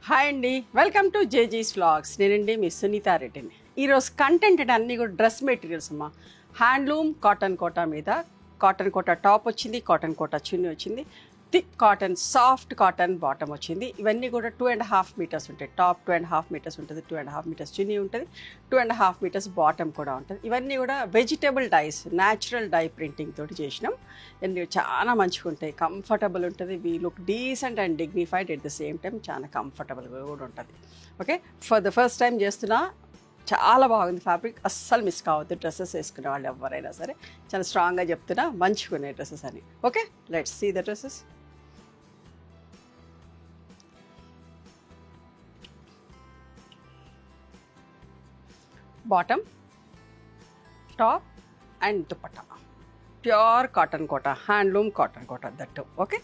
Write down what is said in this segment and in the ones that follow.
Hi అండి, welcome to జేజీస్ vlogs. నేనండి మీ సునీత రెడ్డిని. ఈరోజు కంటెంట్ అన్నీ కూడా డ్రెస్ మెటీరియల్స్ అమ్మా. హ్యాండ్లూమ్ కాటన్ కోటా మీద కాటన్ కోటా టాప్ వచ్చింది, కాటన్ కోటా చున్నీ వచ్చింది, thick cotton soft cotton bottom వచ్చింది. ఇవన్నీ కూడా 2.5 మీటర్స్ ఉంటాయి. టాప్ 2.5 మీటర్స్ ఉంటుంది, 2.5 మీటర్స్ చున్నీ ఉంటుంది, 2.5 మీటర్స్ బాటమ్ కూడా ఉంటుంది. ఇవన్నీ కూడా vegetable dyes, natural dye printing తోటి చేసినాం. ఇవన్నీ చాలా మంచిగా ఉంటాయి, కంఫర్టబుల్ ఉంటుంది. We look decent and dignified at the same time చాలా కంఫర్టబుల్గా కూడా ఉంటుంది. Okay, for the first time చేస్తున్నా. చాలా బాగుంది ఫ్యాబ్రిక్, అస్సలు మిస్ కావద్దు. డ్రెస్సెస్ వేసుకునే వాళ్ళు ఎవరైనా సరే చాలా స్ట్రాంగ్గా చెప్తున్నా, మంచిగా ఉన్నాయి డ్రెస్సెస్ అని. Okay, let's see the dresses. Bottom, top and dupatta, pure cotton Kota, handloom cotton Kota that. Okay,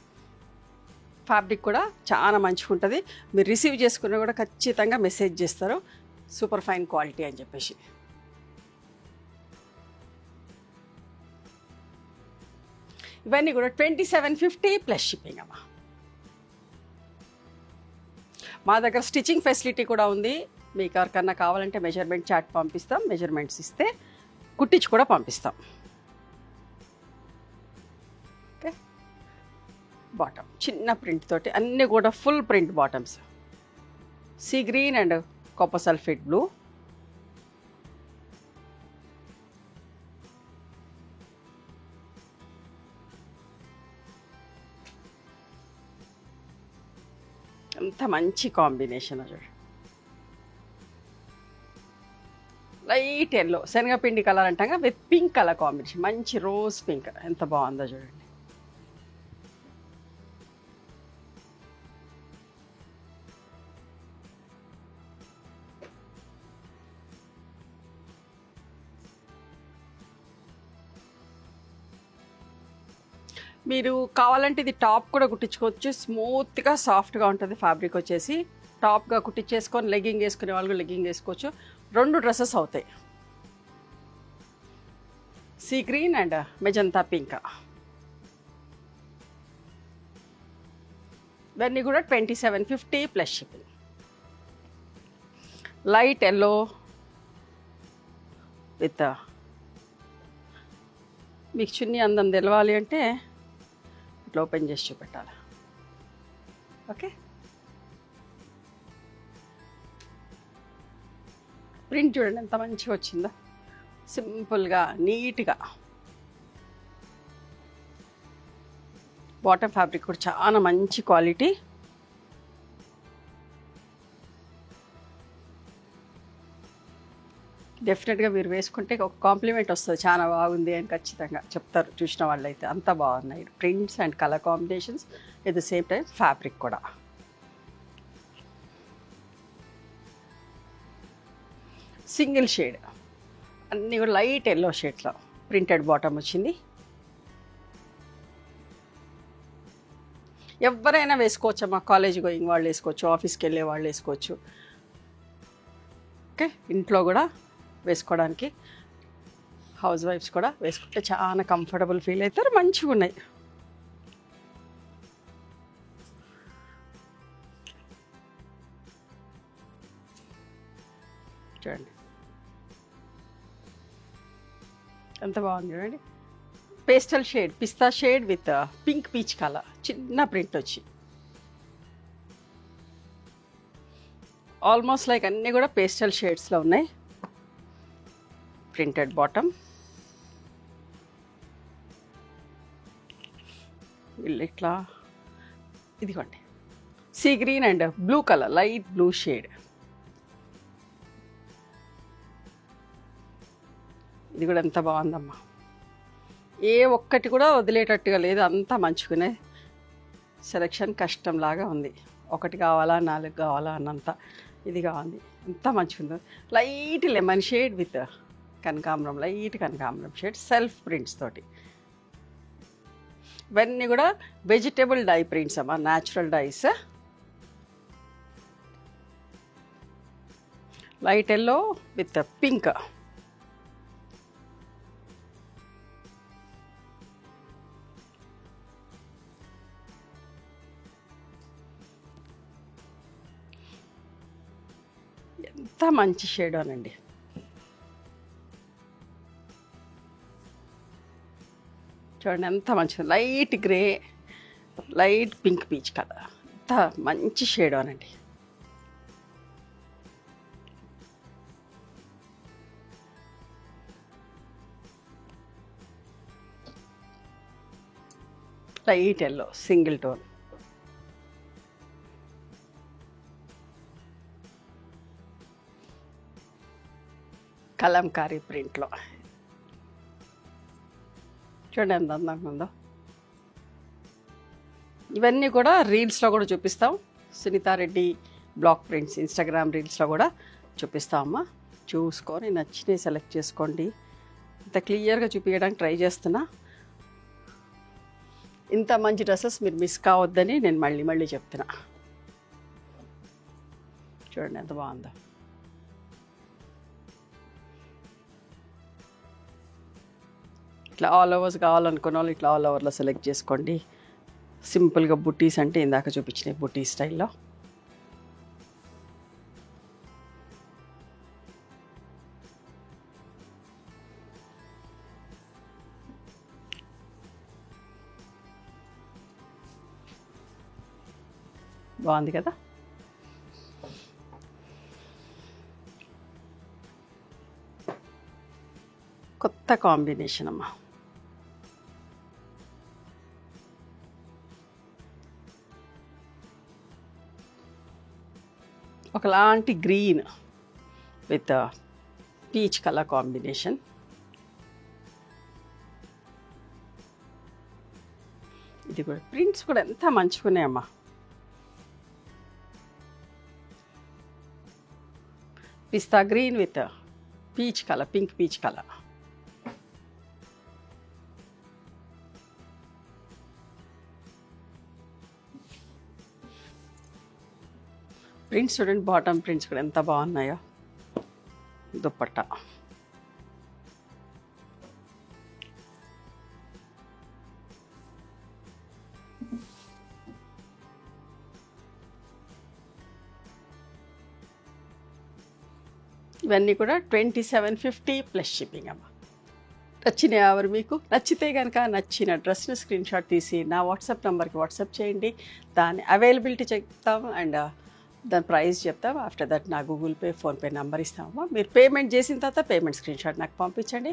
fabric కూడా చాలా మంచిగా ఉంటుంది. మీరు రిసీవ్ చేసుకున్నా కూడా ఖచ్చితంగా మెసేజ్ చేస్తారు సూపర్ ఫైన్ క్వాలిటీ అని చెప్పేసి. ఇవన్నీ కూడా 2750 ప్లస్ షిప్పింగ్ అమ్మా. మా దగ్గర స్టిచ్చింగ్ ఫెసిలిటీ కూడా ఉంది. మీకు ఎవరికన్నా కావాలంటే మెజర్మెంట్ చార్ట్ పంపిస్తాం, మెజర్మెంట్స్ ఇస్తే కుట్టించి కూడా పంపిస్తాం. ఓకే, బాటమ్ చిన్న ప్రింట్ తోటి, అన్నీ కూడా full print bottoms. Sea green and copper sulphate blue, ఎంత మంచి కాంబినేషన్ చూడండి. లైట్ ఎల్లో, శనగపిండి కలర్ అంటాగా, విత్ పింక్ కలర్ కాంబినేషన్, మంచి రోజ్ పింక్, ఎంత బాగుందో చూడండి. మీరు కావాలంటే ఇది టాప్ కూడా కుట్టించుకోవచ్చు. స్మూత్గా సాఫ్ట్గా ఉంటుంది ఫ్యాబ్రిక్ వచ్చేసి. టాప్గా కుట్టించేసుకొని లెగ్గింగ్ వేసుకునే వాళ్ళు లెగ్గింగ్ వేసుకోవచ్చు. 2 డ్రెస్సెస్ అవుతాయి, see green and magenta pink. ఇవన్నీ కూడా 2750 plus shipping. Light yellow with, మీకు చున్నీ అందం తెలవాలి అంటే ఇట్లా ఓపెన్ చేసి చూపెట్టాలి. ఓకే, ప్రింట్ చూడండి ఎంత మంచిగా వచ్చిందో, సింపుల్గా నీట్గా. బాటమ్ ఫ్యాబ్రిక్ కూడా చాలా మంచి క్వాలిటీ. డెఫినెట్గా మీరు వేసుకుంటే ఒక కాంప్లిమెంట్ వస్తుంది, చాలా బాగుంది అని ఖచ్చితంగా చెప్తారు చూసిన వాళ్ళు అయితే. అంత బాగున్నాయి prints and colour combinations, at the same time fabric కూడా. సింగిల్ షేడ్, అన్నీ కూడా లైట్ ఎల్లో షేడ్లో ప్రింటెడ్ బాటమ్ వచ్చింది. ఎవరైనా వేసుకోవచ్చమ్మా, కాలేజ్ గోయింగ్ వాళ్ళు వేసుకోవచ్చు, ఆఫీస్కి వెళ్ళే వాళ్ళు వేసుకోవచ్చు. ఓకే, ఇంట్లో కూడా వేసుకోవడానికి, హౌస్ వైఫ్స్ కూడా వేసుకుంటే చాలా కంఫర్టబుల్ ఫీల్ అవుతారు. మంచిగా ఉన్నాయి. చూడండి ఎంత బాగుంది చూడండి. Pastel shade, pista shade with pink peach colour, చిన్న ప్రింట్ వచ్చి. ఆల్మోస్ట్ లైక్ అన్నీ కూడా పేస్టల్ షేడ్స్లో ఉన్నాయి. ప్రింటెడ్ బాటమ్, వీళ్ళు ఇట్లా ఇదిగోండి see green and blue colour, light blue shade. ఇది కూడా ఎంత బాగుందమ్మా. ఏ ఒక్కటి కూడా వదిలేటట్టుగా లేదు, అంతా మంచుకునే సెలెక్షన్ కష్టంలాగా ఉంది. ఒకటి కావాలా 4 కావాలా అన్నంత ఇదిగా ఉంది, ఎంత మంచిగా. లైట్ లెమన్ షేడ్ విత్ కనకాంబరం, లైట్ కనకాంబరం షేడ్, సెల్ఫ్ ప్రింట్స్ తోటి. ఇవన్నీ కూడా వెజిటబుల్ డై ప్రింట్స్ అమ్మా, natural dyes. Light yellow with pink. ఎంత మంచి షేడోనండి. చూడండి ఎంత మంచిది, light grey, light pink peach colour, ఎంత మంచి షేడోనండి. Light yellow single tone. Kalamkari ప్రింట్లో చూడండి ఎంత అందంగా ఉందో. ఇవన్నీ కూడా రీల్స్లో కూడా చూపిస్తాం. సునీతారెడ్డి బ్లాక్ ప్రింట్స్ ఇన్స్టాగ్రామ్ రీల్స్లో కూడా చూపిస్తామమ్మా. చూసుకొని నచ్చినవి సెలెక్ట్ చేసుకోండి. ఇంత క్లియర్గా చూపించడానికి ట్రై చేస్తున్నా. ఇంత మంచి డ్రెస్సెస్ మీరు మిస్ కావద్దని నేను మళ్ళీ చెప్తున్నా. చూడండి ఎంత బాగుందో. ఇట్లా ఆల్ ఓవర్స్ కావాలనుకున్న వాళ్ళు ఇట్లా ఆల్ ఓవర్లో సెలెక్ట్ చేసుకోండి. సింపుల్గా బుట్టీస్ అంటే ఇందాక చూపించిన బుట్టీ స్టైల్లో. బాగుంది కదా. కొత్త కాంబినేషన్ అమ్మా. ఒకలాంటి green with peach colour combination. ఇది కూడా ప్రింట్స్ కూడా ఎంత మంచిగా ఉన్నాయమ్మా. Pista green with peach colour, pink peach colour. Prints చూడండి, బాటమ్ ప్రింట్స్ కూడా ఎంత బాగున్నాయో. దుప్పట్టా ఇవన్నీ కూడా 2750 ప్లస్ షిప్పింగ్ అమ్మ. నచ్చిన ఎవరు మీకు నచ్చితే కనుక నచ్చిన డ్రెస్ని స్క్రీన్ షాట్ తీసి నా వాట్సాప్ నెంబర్కి వాట్సాప్ చేయండి. దాని అవైలబిలిటీ చెప్తాం అండ్ దాని ప్రైస్ చెప్తాం. ఆఫ్టర్ దట్ నా గూగుల్ పే, ఫోన్పే నెంబర్ ఇస్తామమ్మా. మీరు పేమెంట్ చేసిన తర్వాత పేమెంట్ స్క్రీన్ షాట్ నాకు పంపించండి.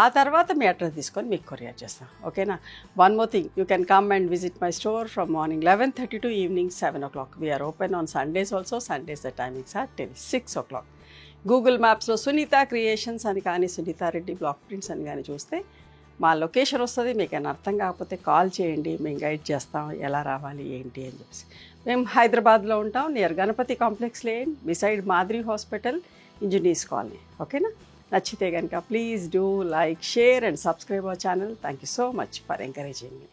ఆ తర్వాత మీ అడ్రస్ తీసుకొని మీకు కొరియర్ చేస్తాం. ఓకేనా. One more thing, you can come and visit my store from morning 11:30 to evening 7 o'clock. We are open on Sundays also. Sundays the timings are 6 o'clock. Google మ్యాప్స్లో Sunitha creations అని కానీ సునీతారెడ్డి బ్లాక్ ప్రింట్స్ అని కానీ చూస్తే మా లొకేషన్ వస్తుంది. మీకు ఏమైనా అర్థం కాకపోతే కాల్ చేయండి, మేము గైడ్ చేస్తాం ఎలా రావాలి ఏంటి అని చెప్పేసి. మేము హైదరాబాద్లో ఉంటాం, near Ganapati complex lane, beside మాదిరి హాస్పిటల్, ఇంజనీర్స్ కాలనీ. ఓకేనా. నచ్చితే కనుక please do like, share and subscribe our channel. Thank you so much for encouraging me.